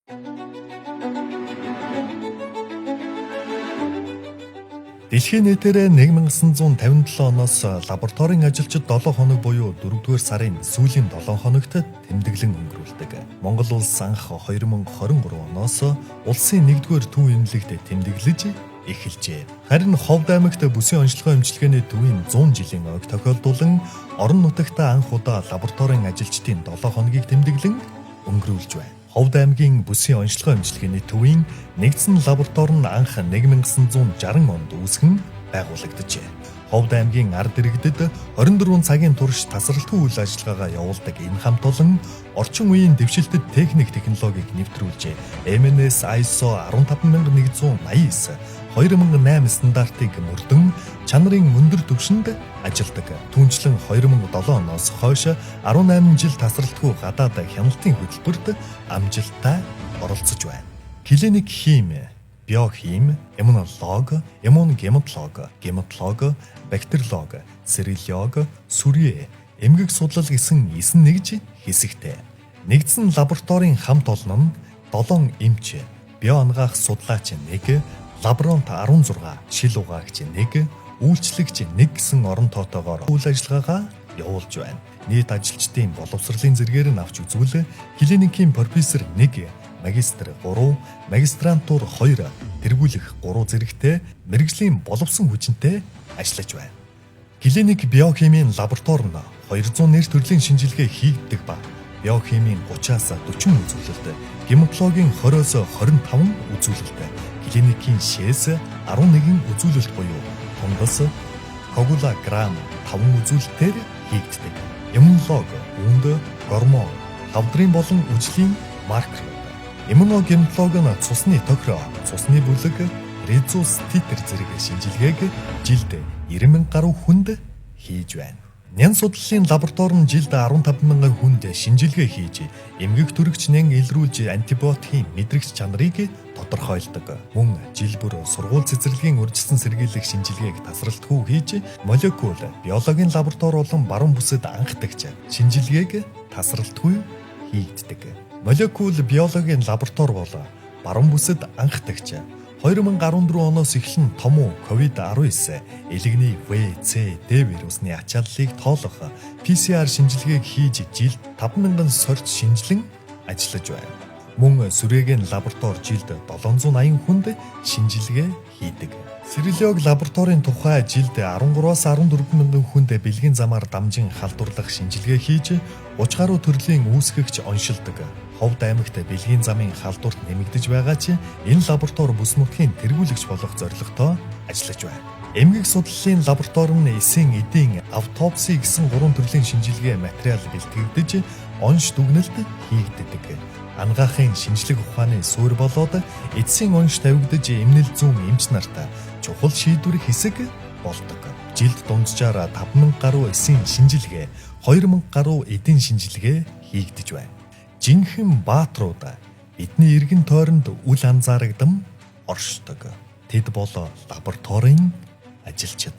Дэлхийн нийтээр 1957 оноос лабораторийн ажилчид 7 хоног буюу 4-р сарын сүүлийн 7 хоногт тэмдэглэн өнгөрүүлдэг. Монгол улс анх 2023 оноос улсын 1-р төв эмнэлэгт тэмдэглэж эхэлжээ. Харин Ховд аймагт бүсийн онцлогоо эмчилгээний төвийн 100 жилийн ойг тохиолдуулан орон нутагт анх удаа лабораторийн ажилчдын 7 хоногийг тэмдэглэн өнгөрүүлж байна. Ховд аймгийн бүсийн онцлогоо эмчилгээний төвийн нэгдсэн лаборатори нь анх 1960 онд үүсгэн байгуулагдажээ. Ховд аймгийн ард иргэдэд 24 цагийн турш тасралтгүй үйл ажиллагаагаа явуулдаг энэ хамт олон орчин үеийн дэвшилтэд техник технологиг нэвтрүүлжээ. MNS ISO 15189 2008 стандартыг мөрдөн чанарын өндөр түвшинд ажилладаг. Түүнчлэн 2007 оноос хойш 18 жил тасралтгүй гадаад хяналтын хөтөлбөрт амжилттай оролцож байна. Клиник хими, биохими, иммунолог, иммунгематолог, гематолог, бактериолог, серологи, сүрье, эмгэг судлал гэсэн 9 нэгж хэсэгтэй. Нэгдсэн лабораторийн хамт олон нь 7 эмч, био ангаах судлаач 1, лаборант 16, шил угаагч 1, үйлчлэгч 1 гэсэн орон тоотоогоор үйл ажиллагаагаа явуулж байна. Нийт ажилчдын боловсролын зэрэгээр нь авч үзвэл клиникийн профессор 1, магистр 3, магистрантур 2, тэргүүлэх 3 зэрэгтэй мэрэгжлийн боловсон хүчинтэй ажиллаж байна. Клиник биохимийн лаборатори нь 200 нэр төрлийн шинжилгээ хийгддэг ба биохимийн 30-аас 40 үзүүлэлт, гематологийн 20-оос 25 үзүүлэлт, клиникийн шээс 11 үзүүлэлт буюу тундас, коагулограмм 5 үзүүлэлтээр хийгддэг. Иммунолог, үүнд гормон, хавдрын болон үжлийн маркерууд. Иммуногематолог нь цусны тохиро, цусны бүлэг, резус титр зэрэг шинжилгээг жилд 90,000 гаруй хүнд хийж байна. Нян судлалын лаборатори нь жилд 15,000 хүнд шинжилгээ хийж, эмгэг төрөгч нян илрүүлж антибиотикийн мэдрэгч чанарыг тодорхойлдог. Мөн жил бүр сургууль цэцэрлэгийн урьдчилан сэргийлэх шинжилгээг тасралтгүй хийж, молекул, биологийн лаборатори болон баруун бүсэд анхдагч шинжилгээг тасралтгүй хийгддэг. Молекул биологийн лаборатори бол баруун бүсэд анхдагч 2014 оноос эхлэн том COVID-19 элэгний В.З.Д вирусны ачааллыг тоолох PCR шинжилгээг хийж жилд 5,000 сорьц шинжилэн ажиллаж байна. Мөн сүрээгийн лаборатори жилд 780 хүнд шинжилгээ хийдэг. Серологи лабораторийн тухай жилд 13-аас 14,000 хүнд бэлгийн замаар дамжин халдварлах шинжилгээ хийж 30 гаруй төрлийн үүсгэгч оншилдог. Ховд аймагт бэлгийн замын халдварт нэмэгдэж байгаа ч энэ лаборатори бүс нутгийн тэргүүлэгч болох зорилготой ажиллаж байна. Эмгэг судлалын лаборатори нь эсийн эдийн автопси гэсэн 3 төрлийн шинжилгээ материал бэлтгэгдэж онш дүгнэлт хийгддэг. Ангаахын шинжлэх ухааны суурь болоод эцсийн онш тавигдаж эмнэл зүүн эмч нарт чухал шийдвэр хэсэг болдог. Жилд дунджаар 5,000 гаруй эсийн шинжилгээ, 2,000 гаруй эдийн шинжилгээ хийгдэж байна. Жинхэнэ баатрууд бидний эргэн тойронд үл анзаарагдам оршдог. Тэд бол лабораторийн ажилчид.